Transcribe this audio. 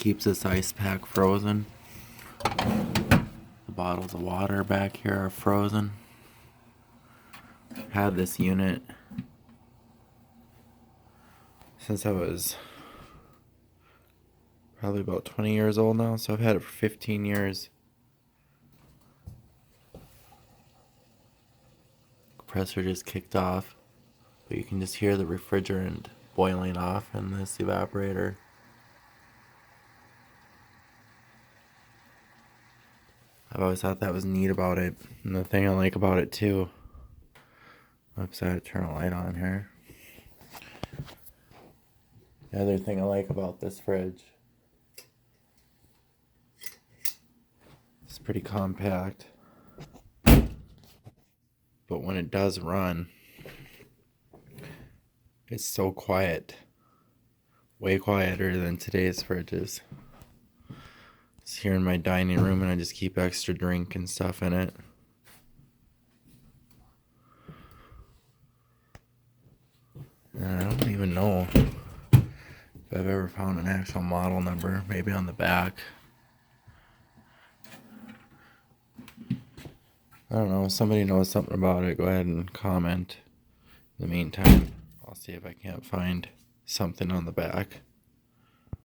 keeps this ice pack frozen. The bottles of water back here are frozen. Had this unit since I was probably about 20 years old now, so I've had it for 15 years. Compressor just kicked off, but you can just hear the refrigerant boiling off in this evaporator. I've always thought that was neat about it, and the thing I like about it too. Oops, I had to turn a light on here. The other thing I like about this fridge, it's pretty compact, but when it does run, it's so quiet. Way quieter than today's fridges. It's here in my dining room, and I just keep extra drink and stuff in it. And I don't even know if I've ever found an actual model number, maybe on the back. I don't know, if somebody knows something about it, go ahead and comment. In the meantime, I'll see if I can't find something on the back.